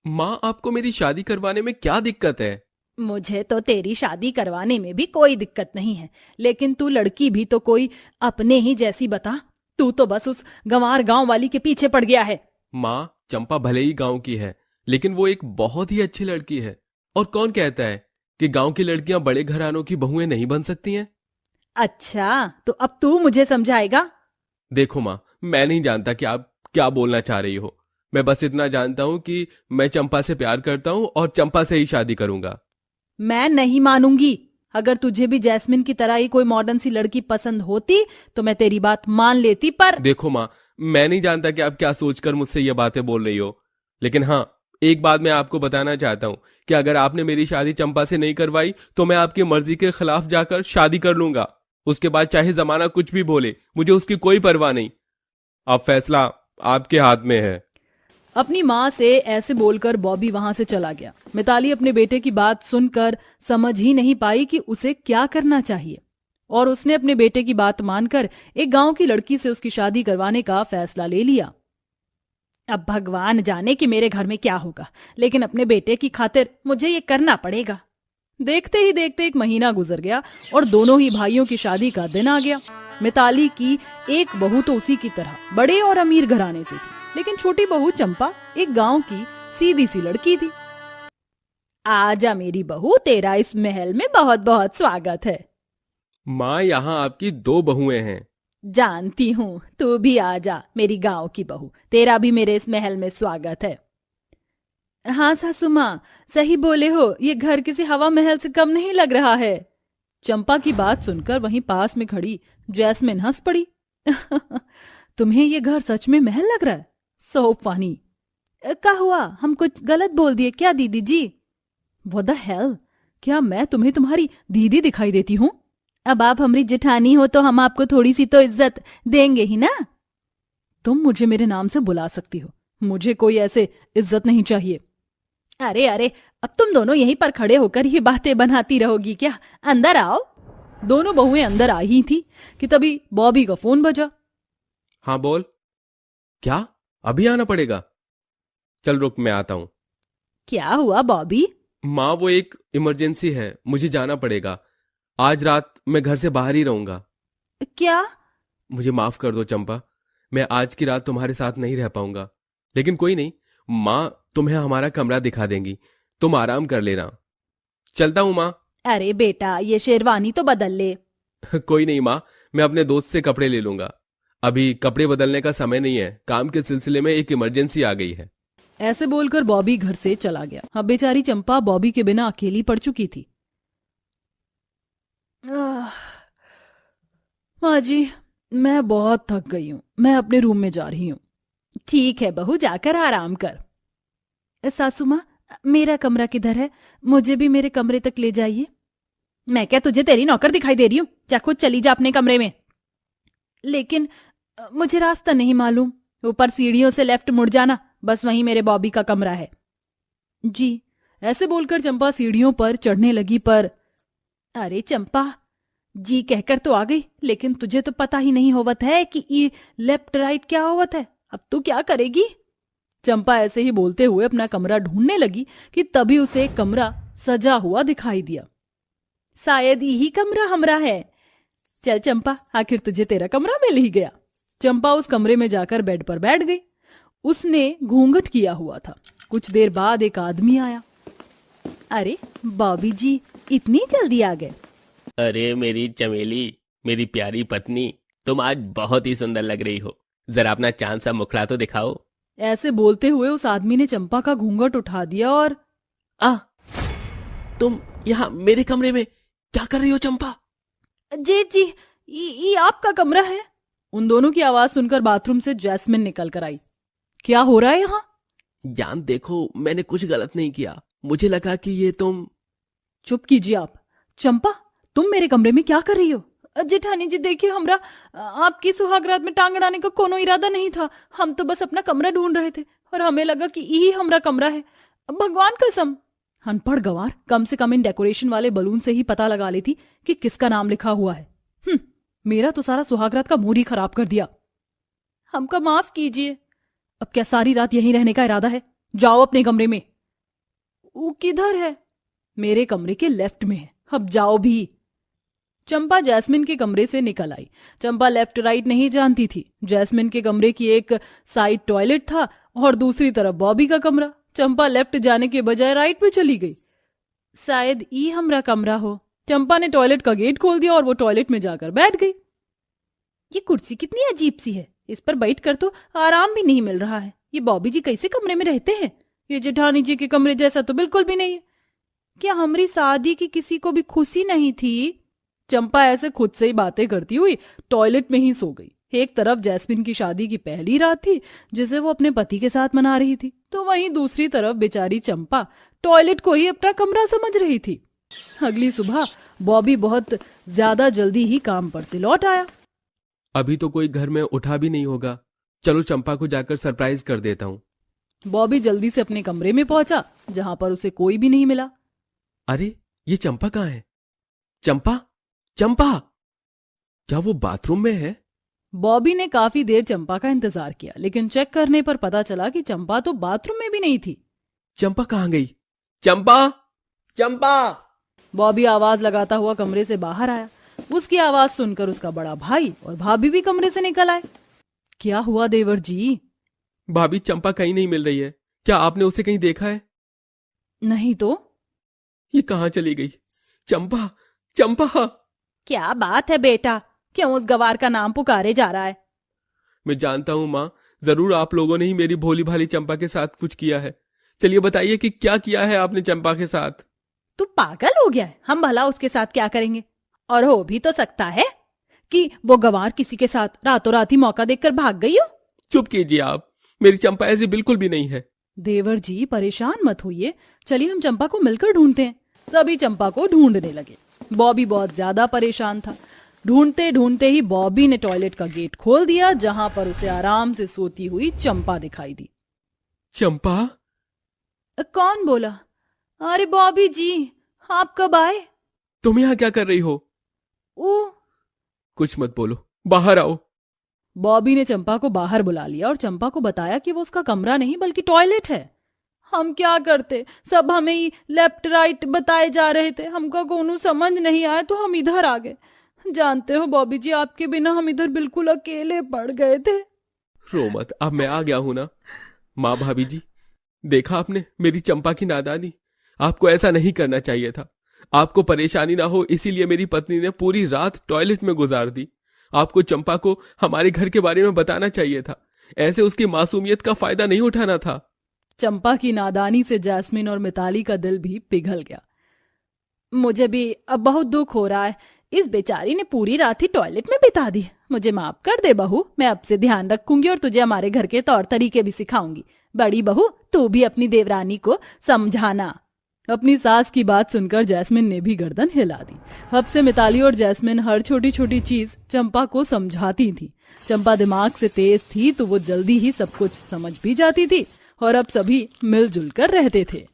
माँ, आपको मेरी शादी करवाने में क्या दिक्कत है? मुझे तो तेरी शादी करवाने में भी कोई दिक्कत नहीं है, लेकिन तू लड़की भी तो कोई अपने ही जैसी बता। तू तो बस उस गंवार गांव वाली के पीछे पड़ गया है। माँ, चंपा भले ही गांव की है, लेकिन वो एक बहुत ही अच्छी लड़की है। और कौन कहता है कि गांव की लड़कियां बड़े घरानों की बहुएं नहीं बन सकती हैं? अच्छा, तो अब तू मुझे समझाएगा? देखो माँ, मैं नहीं जानता कि आप क्या बोलना चाह रही हो। मैं बस इतना जानता हूँ कि मैं चंपा से प्यार करता हूँ और चंपा से ही शादी करूंगा। मैं नहीं मानूंगी। अगर तुझे भी जैस्मिन की तरह ही कोई मॉडर्न सी लड़की पसंद होती तो मैं तेरी बात मान लेती, पर देखो माँ, मैं नहीं जानता कि आप क्या सोचकर मुझसे ये बातें बोल रही हो, लेकिन हाँ, एक बात मैं आपको बताना चाहता हूँ कि अगर आपने मेरी शादी चंपा से नहीं करवाई तो मैं आपकी मर्जी के खिलाफ जाकर शादी कर लूंगा। उसके बाद चाहे जमाना कुछ भी बोले, मुझे उसकी कोई परवाह नहीं। अब फैसला आपके हाथ में है। अपनी माँ से ऐसे बोलकर बॉबी वहां से चला गया। मिताली अपने बेटे की बात सुनकर समझ ही नहीं पाई कि उसे क्या करना चाहिए, और उसने अपने बेटे की बात मानकर एक गांव की लड़की से उसकी शादी करवाने का फैसला ले लिया। अब भगवान जाने कि मेरे घर में क्या होगा, लेकिन अपने बेटे की खातिर मुझे ये करना पड़ेगा। देखते ही देखते एक महीना गुजर गया और दोनों ही भाइयों की शादी का दिन आ गया। मिताली की एक बहू तो उसी की तरह बड़े और अमीर घराने से थी, लेकिन छोटी बहू चंपा एक गांव की सीधी सी लड़की थी। आजा मेरी बहू, तेरा इस महल में बहुत बहुत स्वागत है। माँ, यहाँ आपकी दो बहुएं हैं। जानती हूँ, तू भी आजा मेरी गांव की बहू, तेरा भी मेरे इस महल में स्वागत है। हाँ सासू माँ, सही बोले हो, ये घर किसी हवा महल से कम नहीं लग रहा है। चंपा की बात सुनकर वहीं पास में खड़ी जैस्मिन हंस पड़ी। तुम्हें ये घर सच में महल लग रहा है? So funny. क्या हुआ, हम कुछ गलत बोल दिए क्या दीदी जी? व्हाट द हेल, क्या मैं तुम्हें तुम्हारी दीदी दिखाई देती हूँ? अब आप हमारी जेठानी हो तो हम आपको थोड़ी सी तो इज्जत देंगे ही ना। तुम मुझे मेरे नाम से बुला सकती हो, मुझे कोई ऐसे इज्जत नहीं चाहिए। अरे अरे, अब तुम दोनों यहीं पर खड़े होकर ये बातें बनाती रहोगी क्या? अंदर आओ। दोनों बहुएं अंदर आई ही थी कि तभी बॉबी का फोन बजा। हाँ बोल। क्या? अभी आना पड़ेगा? चल रुक, मैं आता हूँ। क्या हुआ बॉबी? माँ, वो एक इमरजेंसी है, मुझे जाना पड़ेगा। आज रात मैं घर से बाहर ही रहूंगा। क्या? मुझे माफ कर दो चंपा, मैं आज की रात तुम्हारे साथ नहीं रह पाऊंगा। लेकिन कोई नहीं, माँ तुम्हें हमारा कमरा दिखा देंगी, तुम आराम कर लेना। चलता हूँ माँ। अरे बेटा, ये शेरवानी तो बदल ले। कोई नहीं माँ, मैं अपने दोस्त से कपड़े ले लूंगा। अभी कपड़े बदलने का समय नहीं है, काम के सिलसिले में एक इमरजेंसी आ गई है। ऐसे बोलकर बॉबी घर से चला गया। अब बेचारी चंपा बॉबी के बिना अकेली पड़ चुकी थी। माँ जी, मैं बहुत थक गई हूँ, मैं अपने रूम में जा रही हूँ। ठीक है बहू, जाकर आराम कर। सासू माँ, मेरा कमरा किधर है? मुझे भी मेरे कमरे तक ले जाइए। मैं क्या तुझे तेरी नौकर दिखाई दे रही हूँ? जा खुद चली जा अपने कमरे में। लेकिन मुझे रास्ता नहीं मालूम। ऊपर सीढ़ियों से लेफ्ट मुड़ जाना, बस वहीं मेरे बॉबी का कमरा है। जी। ऐसे बोलकर चंपा सीढ़ियों पर चढ़ने लगी, पर अरे चंपा, जी कहकर तो आ गई, लेकिन तुझे तो पता ही नहीं होवत है कि ये लेफ्ट राइट क्या होवत है। अब तू क्या करेगी? चंपा ऐसे ही बोलते हुए अपना कमरा ढूंढने लगी कि तभी उसे एक कमरा सजा हुआ दिखाई दिया। शायद यही कमरा हमरा है। चल चंपा, आखिर तुझे तेरा कमरा मिल ही गया। चंपा उस कमरे में जाकर बेड पर बैठ गई। उसने घूंघट किया हुआ था। कुछ देर बाद एक आदमी आया। अरे बॉबी जी, इतनी जल्दी आ गए? अरे मेरी चमेली, मेरी प्यारी पत्नी, तुम आज बहुत ही सुंदर लग रही हो। जरा अपना चांद सा मुखड़ा तो दिखाओ। ऐसे बोलते हुए उस आदमी ने चंपा का घूंघट उठा दिया और आ, तुम यहाँ मेरे कमरे में क्या कर रही हो चंपा? जी जी, ये आपका कमरा है। उन दोनों की आवाज सुनकर बाथरूम से जैस्मिन निकल कर आई। क्या हो रहा है यहाँ? जान देखो, मैंने कुछ गलत नहीं किया, मुझे लगा कि ये तुम। चुप कीजिए आप। चंपा, तुम मेरे कमरे में क्या कर रही हो? जेठानी जी देखिए, हमरा आपकी सुहागरात में टांग अड़ाने का कोनो इरादा नहीं था। हम तो बस अपना कमरा ढूंढ रहे थे और हमें लगा कि यही हमरा कमरा है। भगवान कसम। अनपढ़ गंवार, कम से कम इन डेकोरेशन वाले बलून से ही पता लगा लेती कि किसका नाम लिखा हुआ है। मेरा तो सारा सुहागरात का मूड ही खराब कर दिया। हमको माफ कीजिए। अब क्या सारी रात यहीं रहने का इरादा है? जाओ अपने कमरे में। वो किधर है? मेरे कमरे के लेफ्ट में है, अब जाओ भी। चंपा जैस्मिन के कमरे से निकल आई। चंपा लेफ्ट राइट नहीं जानती थी। जैस्मिन के कमरे की एक साइड टॉयलेट था और दूसरी तरफ बॉबी का कमरा। चंपा लेफ्ट जाने के बजाय राइट में चली गई। शायद ई हमरा कमरा हो। चंपा ने टॉयलेट का गेट खोल दिया और वो टॉयलेट में जाकर बैठ गई। ये कुर्सी कितनी अजीब सी है, इस पर बैठकर तो आराम भी नहीं मिल रहा है। ये बॉबी जी कैसे कमरे में रहते हैं? ये जेठानी जी के कमरे जैसा तो बिल्कुल भी नहीं है। क्या हमारी शादी की किसी को भी खुशी नहीं थी? चंपा ऐसे खुद से ही बातें करती हुई टॉयलेट में ही सो गई। एक तरफ जैस्मिन की शादी की पहली रात थी जिसे वो अपने पति के साथ मना रही थी, तो वहीं दूसरी तरफ बेचारी चंपा टॉयलेट को ही अपना कमरा समझ रही थी। अगली सुबह बॉबी बहुत ज्यादा जल्दी ही काम पर से लौट आया। अभी तो कोई घर में उठा भी नहीं होगा, चलो चंपा को जाकर सरप्राइज कर देता हूँ। बॉबी जल्दी से अपने कमरे में पहुंचा जहां पर उसे कोई भी नहीं मिला। अरे ये चंपा कहाँ है? चंपा, चंपा, क्या वो बाथरूम में है? बॉबी ने काफी देर चंपा का इंतजार किया, लेकिन चेक करने पर पता चला कि चंपा तो बाथरूम में भी नहीं थी। चंपा कहाँ गई? चंपा, चंपा! बॉबी आवाज लगाता हुआ कमरे से बाहर आया। उसकी आवाज सुनकर उसका बड़ा भाई और भाभी भी कमरे से निकल आए। क्या हुआ देवर जी? भाभी, चंपा कहीं नहीं मिल रही है। क्या आपने उसे कहीं देखा है? नहीं तो। ये कहाँ चली गई? चंपा, चंपा! क्या बात है बेटा, क्यों उस गवार का नाम पुकारे जा रहा है? मैं जानता हूँ माँ, जरूर आप लोगों ने ही मेरी भोली भाली चंपा के साथ कुछ किया है। चलिए बताइए कि क्या किया है आपने चंपा के साथ? तू पागल हो गया है? हम भला उसके साथ क्या करेंगे? और हो भी तो सकता है कि वो गवार किसी के साथ रातों रात ही मौका देखकर भाग गई हो। चुप कीजिए आप, मेरी चंपा ऐसी बिल्कुल भी नहीं है। देवर जी परेशान मत होइए, चलिए हम चंपा को मिलकर ढूंढते हैं। सभी चंपा को ढूंढने लगे। बॉबी बहुत ज्यादा परेशान था। ढूंढते ढूंढते ही बॉबी ने टॉयलेट का गेट खोल दिया जहां पर उसे आराम से सोती हुई चंपा दिखाई दी। चंपा? कौन बोला? अरे बॉबी जी, आप कब आए? तुम यहाँ क्या कर रही हो? कुछ मत बोलो, बाहर आओ। बॉबी ने चंपा को बाहर बुला लिया और चंपा को बताया कि वो उसका कमरा नहीं बल्कि टॉयलेट है। हम क्या करते, सब हमें ही लेफ्ट राइट बताए जा रहे थे, हमको कोनो समझ नहीं आया तो हम इधर आ गए। जानते हो बॉबी जी, आपके बिना हम इधर बिल्कुल अकेले पड़ गए थे। रो मत, अब मैं आ गया हूं ना। माँ, भाभी जी, देखा आपने मेरी चंपा की नादानी। आपको ऐसा नहीं करना चाहिए था। आपको परेशानी ना हो इसीलिए मेरी पत्नी ने पूरी रात टॉयलेट में गुजार दी। आपको चंपा को हमारे घर के बारे में बताना चाहिए था, ऐसे उसकी मासूमियत का फायदा नहीं उठाना था। चंपा की नादानी से जैस्मिन और मिताली का दिल भी पिघल गया। मुझे भी अब बहुत दुख हो रहा है, इस बेचारी ने पूरी रात ही टॉयलेट में बिता दी। मुझे माफ कर दे बहू, मैं अब से ध्यान रखूंगी और तुझे हमारे घर के तौर तरीके भी सिखाऊंगी। बड़ी बहू, तू भी अपनी देवरानी को समझाना। अपनी सास की बात सुनकर जैस्मिन ने भी गर्दन हिला दी। अब से मिताली और जैस्मिन हर छोटी छोटी चीज चंपा को समझाती थी। चंपा दिमाग से तेज थी तो वो जल्दी ही सब कुछ समझ भी जाती थी और अब सभी मिलजुल कर रहते थे।